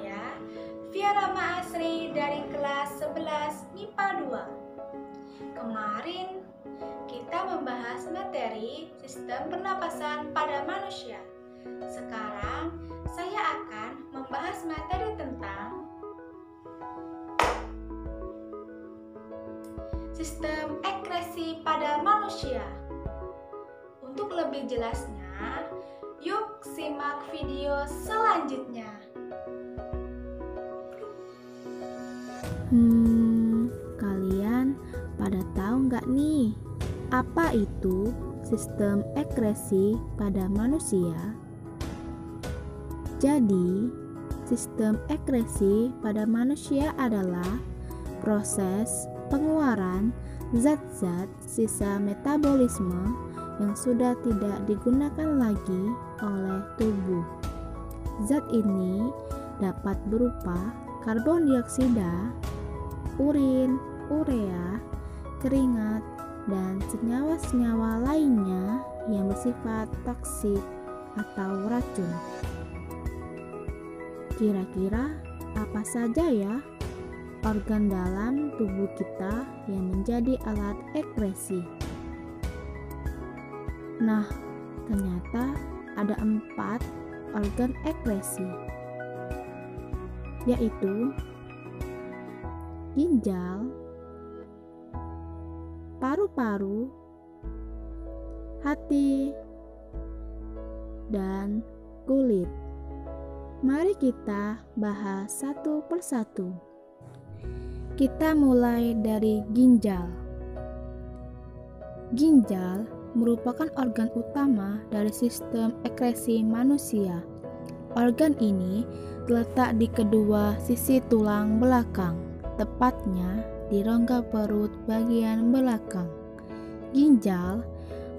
saya, Fiara Ma'asri dari kelas 11 MIPA 2. Kemarin kita membahas materi sistem pernapasan pada manusia. Sekarang saya akan membahas materi tentang sistem ekskresi pada manusia. Untuk lebih jelasnya, yuk simak video selanjutnya. Kalian pada tahu nggak nih, apa itu sistem ekskresi pada manusia? Jadi, sistem ekskresi pada manusia adalah proses pengeluaran zat-zat sisa metabolisme yang sudah tidak digunakan lagi oleh tubuh. Zat ini dapat berupa karbon dioksida, urin, urea, keringat, dan senyawa-senyawa lainnya yang bersifat toksik atau racun. Kira-kira apa saja ya organ dalam tubuh kita yang menjadi alat ekskresi? Nah, ternyata ada 4 organ ekskresi, yaitu ginjal, paru-paru, hati, dan kulit. Mari kita bahas satu persatu. Kita mulai dari ginjal. Ginjal merupakan organ utama dari sistem ekskresi manusia. Organ ini terletak di kedua sisi tulang belakang, tepatnya di rongga perut bagian belakang. Ginjal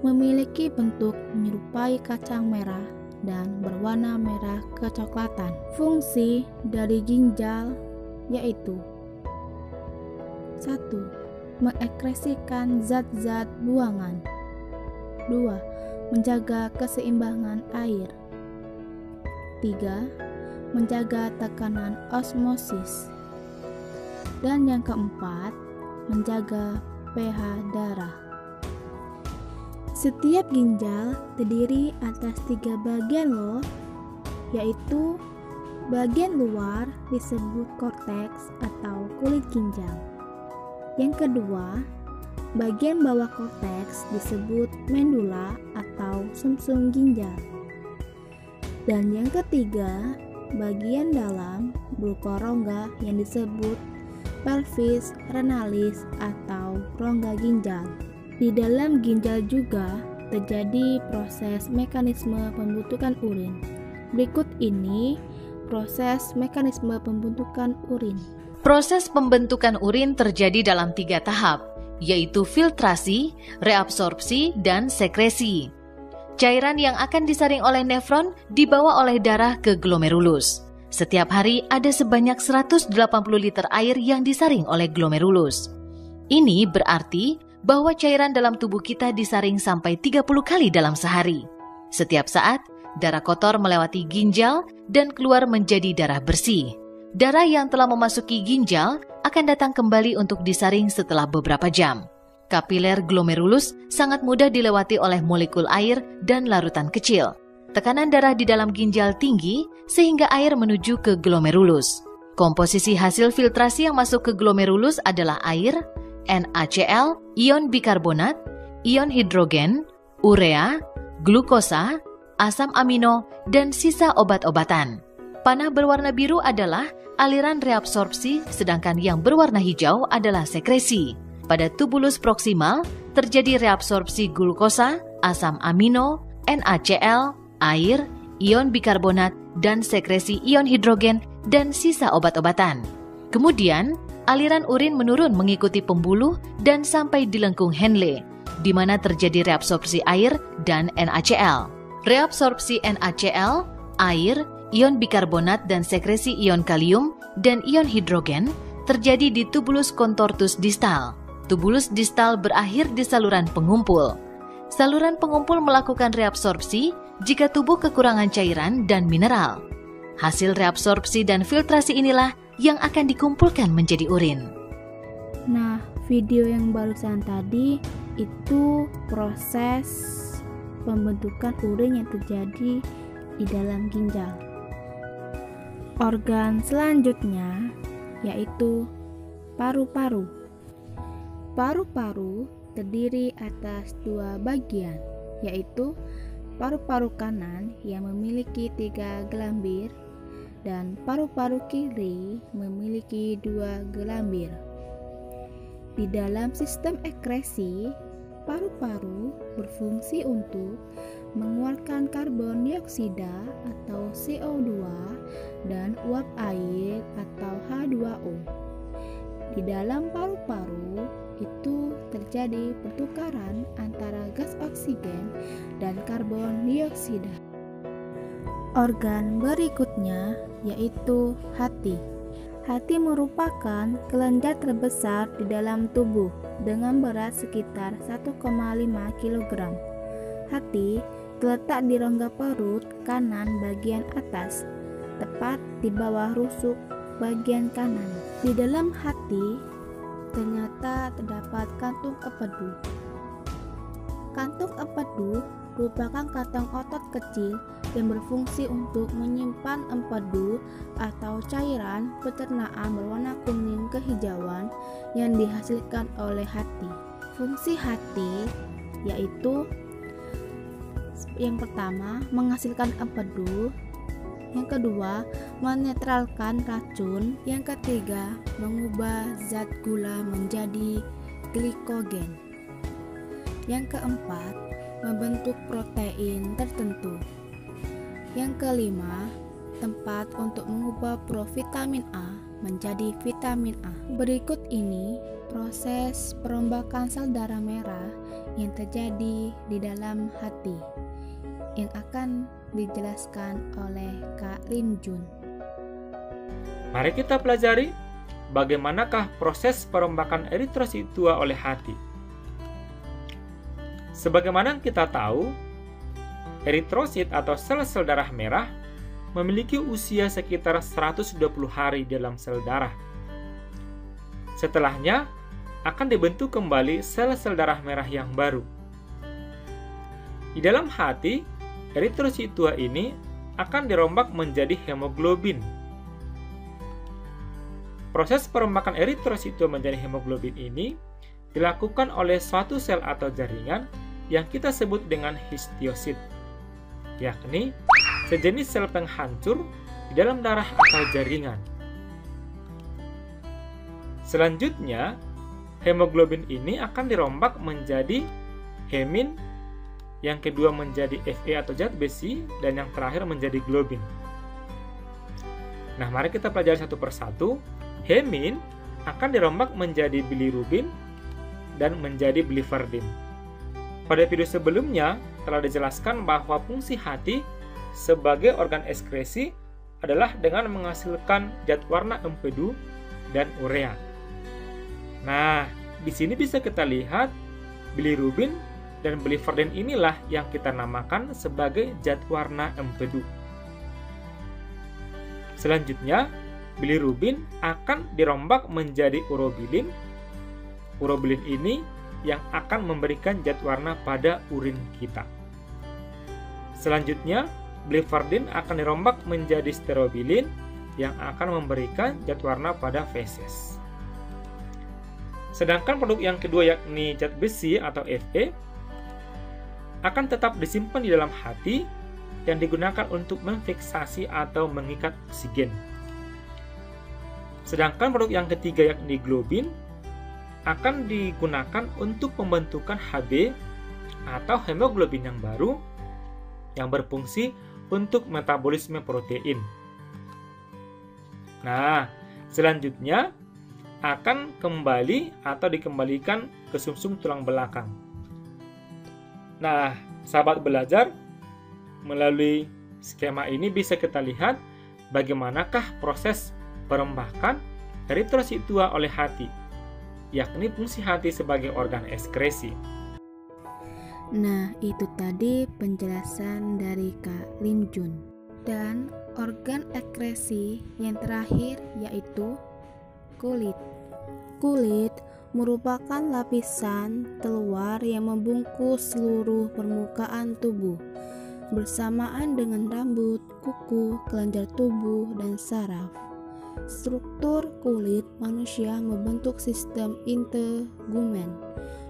memiliki bentuk menyerupai kacang merah dan berwarna merah kecoklatan. Fungsi dari ginjal yaitu 1. Mengekskresikan zat-zat buangan. 2. Menjaga keseimbangan air. 3. Menjaga tekanan osmosis. Dan yang keempat, menjaga pH darah. Setiap ginjal terdiri atas 3 bagian loh, yaitu bagian luar disebut korteks atau kulit ginjal. Yang kedua, bagian bawah korteks disebut medula atau sumsum ginjal. Dan yang ketiga, bagian dalam berupa rongga yang disebut pelvis renalis atau rongga ginjal. Di dalam ginjal juga terjadi proses mekanisme pembentukan urin. Berikut ini proses mekanisme pembentukan urin. Proses pembentukan urin terjadi dalam 3 tahap, yaitu filtrasi, reabsorpsi, dan sekresi. Cairan yang akan disaring oleh nefron dibawa oleh darah ke glomerulus. Setiap hari ada sebanyak 180 liter air yang disaring oleh glomerulus. Ini berarti bahwa cairan dalam tubuh kita disaring sampai 30 kali dalam sehari. Setiap saat, darah kotor melewati ginjal dan keluar menjadi darah bersih. Darah yang telah memasuki ginjal akan datang kembali untuk disaring setelah beberapa jam. Kapiler glomerulus sangat mudah dilewati oleh molekul air dan larutan kecil. Tekanan darah di dalam ginjal tinggi sehingga air menuju ke glomerulus. Komposisi hasil filtrasi yang masuk ke glomerulus adalah air, NaCl, ion bikarbonat, ion hidrogen, urea, glukosa, asam amino, dan sisa obat-obatan. Panah berwarna biru adalah aliran reabsorpsi, sedangkan yang berwarna hijau adalah sekresi. Pada tubulus proksimal terjadi reabsorpsi glukosa, asam amino, NaCl, air, ion bikarbonat, dan sekresi ion hidrogen dan sisa obat-obatan. Kemudian, aliran urin menurun mengikuti pembuluh dan sampai di lengkung Henle, di mana terjadi reabsorpsi air dan NaCl. Reabsorpsi NaCl, air, ion bikarbonat dan sekresi ion kalium dan ion hidrogen terjadi di tubulus contortus distal. Tubulus distal berakhir di saluran pengumpul. Saluran pengumpul melakukan reabsorpsi jika tubuh kekurangan cairan dan mineral. Hasil reabsorpsi dan filtrasi inilah yang akan dikumpulkan menjadi urin. Nah, video yang barusan tadi itu proses pembentukan urin yang terjadi di dalam ginjal. Organ selanjutnya yaitu paru-paru. Paru-paru terdiri atas dua bagian, yaitu paru-paru kanan yang memiliki 3 gelambir dan paru-paru kiri memiliki 2 gelambir. Di dalam sistem ekskresi, paru-paru berfungsi untuk mengeluarkan karbon dioksida atau CO2 dan uap air atau H2O. Di dalam paru-paru itu terjadi pertukaran antara gas oksigen dan karbon dioksida. Organ berikutnya yaitu hati. Hati merupakan kelenjar terbesar di dalam tubuh dengan berat sekitar 1,5 kg. Hati terletak di rongga perut kanan bagian atas, tepat di bawah rusuk bagian kanan. Di dalam hati ternyata terdapat kantung empedu. Kantung empedu merupakan kantong otot kecil yang berfungsi untuk menyimpan empedu atau cairan pencernaan berwarna kuning kehijauan yang dihasilkan oleh hati. Fungsi hati yaitu yang pertama menghasilkan empedu, yang kedua menetralkan racun, yang ketiga mengubah zat gula menjadi glikogen, yang keempat membentuk protein tertentu, yang kelima tempat untuk mengubah provitamin A menjadi vitamin A. Berikut ini proses perombakan sel darah merah yang terjadi di dalam hati yang akan dijelaskan oleh Kak Lim Jun. Mari kita pelajari bagaimanakah proses perombakan eritrosit tua oleh hati. Sebagaimana kita tahu, eritrosit atau sel-sel darah merah memiliki usia sekitar 120 hari dalam sel darah. Setelahnya, akan dibentuk kembali sel-sel darah merah yang baru. Di dalam hati, eritrosit tua ini akan dirombak menjadi hemoglobin. Proses perombakan eritrosit tua menjadi hemoglobin ini dilakukan oleh suatu sel atau jaringan yang kita sebut dengan histiosit, yakni sejenis sel penghancur di dalam darah atau jaringan. Selanjutnya, hemoglobin ini akan dirombak menjadi hemin, yang kedua menjadi Fe atau zat besi, dan yang terakhir menjadi globin. Nah, mari kita pelajari satu persatu. Hemin akan dirombak menjadi bilirubin dan menjadi biliverdin. Pada video sebelumnya telah dijelaskan bahwa fungsi hati sebagai organ ekskresi adalah dengan menghasilkan zat warna empedu dan urea. Nah, di sini bisa kita lihat bilirubin dan biliverdin inilah yang kita namakan sebagai zat warna empedu. Selanjutnya, bilirubin akan dirombak menjadi urobilin. Urobilin ini yang akan memberikan zat warna pada urin kita. Selanjutnya, biliverdin akan dirombak menjadi sterobilin yang akan memberikan zat warna pada feses. Sedangkan produk yang kedua yakni zat besi atau Fe akan tetap disimpan di dalam hati yang digunakan untuk memfiksasi atau mengikat oksigen. Sedangkan produk yang ketiga yakni globin akan digunakan untuk pembentukan Hb atau hemoglobin yang baru yang berfungsi untuk metabolisme protein. Nah, selanjutnya akan kembali atau dikembalikan ke sumsum tulang belakang. Nah, sahabat belajar, melalui skema ini bisa kita lihat bagaimanakah proses perombakan eritrosit tua oleh hati, yakni fungsi hati sebagai organ ekskresi. Nah, itu tadi penjelasan dari Kak Lim Jun. Dan organ ekskresi yang terakhir yaitu kulit. Kulit merupakan lapisan terluar yang membungkus seluruh permukaan tubuh, bersamaan dengan rambut, kuku, kelenjar tubuh, dan saraf. Struktur kulit manusia membentuk sistem integumen,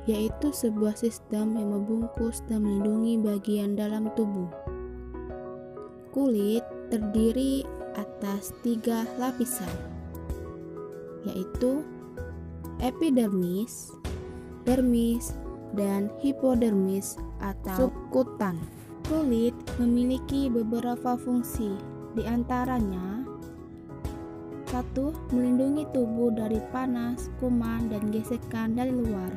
yaitu sebuah sistem yang membungkus dan melindungi bagian dalam tubuh. Kulit terdiri atas 3 lapisan, yaitu epidermis, dermis, dan hipodermis atau subkutan. Kulit memiliki beberapa fungsi, di antaranya 1. Melindungi tubuh dari panas, kuman, dan gesekan dari luar.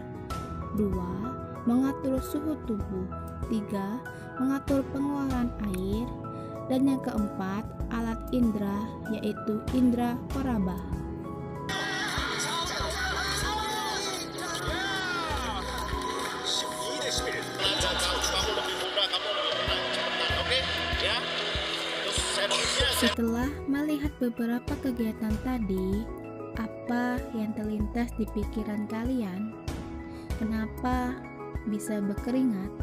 2. Mengatur suhu tubuh. 3. Mengatur pengeluaran air. Dan yang keempat, alat indera, yaitu indera peraba. Setelah melihat beberapa kegiatan tadi, apa yang terlintas di pikiran kalian? Kenapa bisa berkeringat?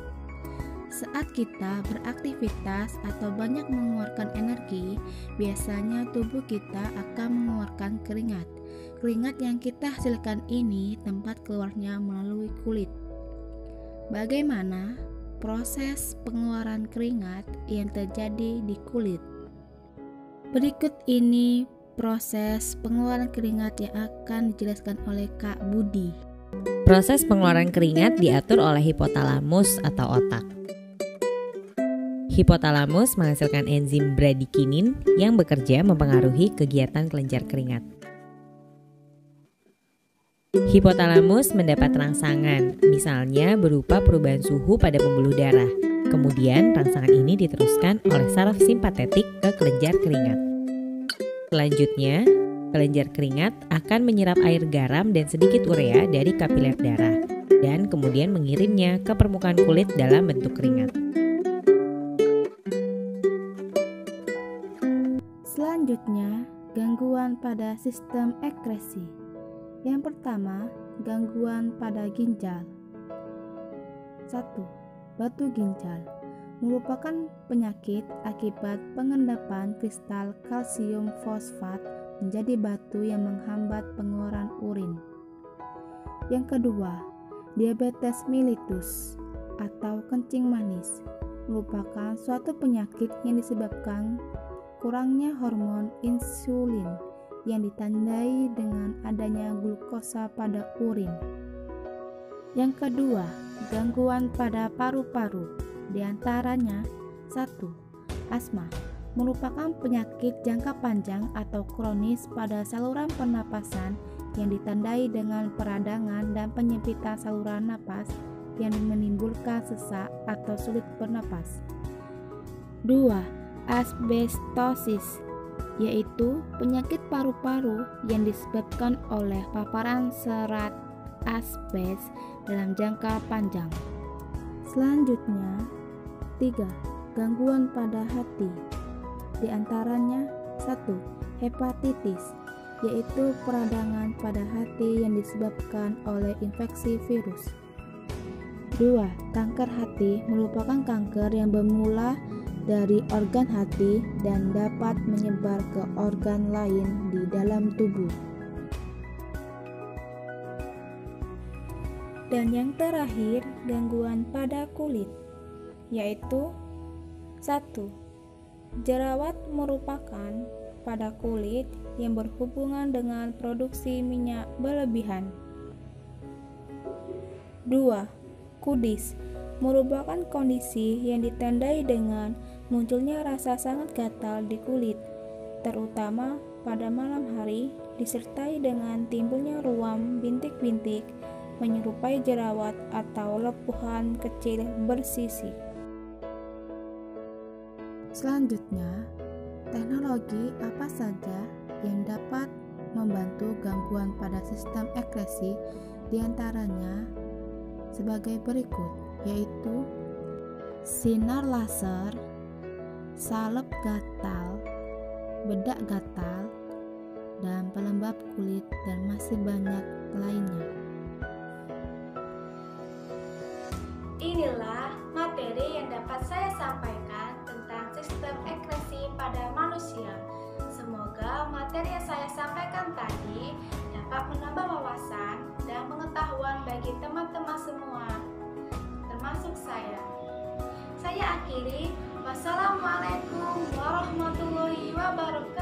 Saat kita beraktivitas atau banyak mengeluarkan energi, biasanya tubuh kita akan mengeluarkan keringat. Keringat yang kita hasilkan ini tempat keluarnya melalui kulit. Bagaimana proses pengeluaran keringat yang terjadi di kulit? Berikut ini proses pengeluaran keringat yang akan dijelaskan oleh Kak Budi. Proses pengeluaran keringat diatur oleh hipotalamus atau otak. Hipotalamus menghasilkan enzim bradikinin yang bekerja mempengaruhi kegiatan kelenjar keringat. Hipotalamus mendapat rangsangan, misalnya berupa perubahan suhu pada pembuluh darah. Kemudian rangsangan ini diteruskan oleh saraf simpatetik ke kelenjar keringat. Selanjutnya, kelenjar keringat akan menyerap air garam dan sedikit urea dari kapiler darah dan kemudian mengirimnya ke permukaan kulit dalam bentuk keringat. Selanjutnya, gangguan pada sistem ekskresi. Yang pertama, gangguan pada ginjal. 1. Batu ginjal merupakan penyakit akibat pengendapan kristal kalsium fosfat menjadi batu yang menghambat pengeluaran urin. Yang kedua, diabetes mellitus atau kencing manis merupakan suatu penyakit yang disebabkan kurangnya hormon insulin yang ditandai dengan adanya glukosa pada urin. Yang kedua, gangguan pada paru-paru, diantaranya 1. Asma merupakan penyakit jangka panjang atau kronis pada saluran pernapasan yang ditandai dengan peradangan dan penyempitan saluran napas yang menimbulkan sesak atau sulit bernapas. 2. Asbestosis, yaitu penyakit paru-paru yang disebabkan oleh paparan serat asbes dalam jangka panjang. Selanjutnya, 3. Gangguan pada hati, di antaranya 1. Hepatitis, yaitu peradangan pada hati yang disebabkan oleh infeksi virus. 2. Kanker hati merupakan kanker yang bermula dari organ hati dan dapat menyebar ke organ lain di dalam tubuh. Dan yang terakhir, gangguan pada kulit, yaitu 1. Jerawat merupakan pada kulit yang berhubungan dengan produksi minyak berlebihan. 2. Kudis merupakan kondisi yang ditandai dengan munculnya rasa sangat gatal di kulit, terutama pada malam hari, disertai dengan timbulnya ruam bintik-bintik menyerupai jerawat atau lepuhan kecil bersisik. Selanjutnya, teknologi apa saja yang dapat membantu gangguan pada sistem ekskresi, diantaranya sebagai berikut, yaitu sinar laser, salep gatal, bedak gatal, dan pelembab kulit, dan masih banyak lainnya. Inilah materi yang dapat saya sampaikan tentang sistem ekskresi pada manusia. Semoga materi yang saya sampaikan tadi dapat menambah wawasan dan pengetahuan bagi teman-teman semua, termasuk saya. Saya akhiri. Wassalamualaikum warahmatullahi wabarakatuh.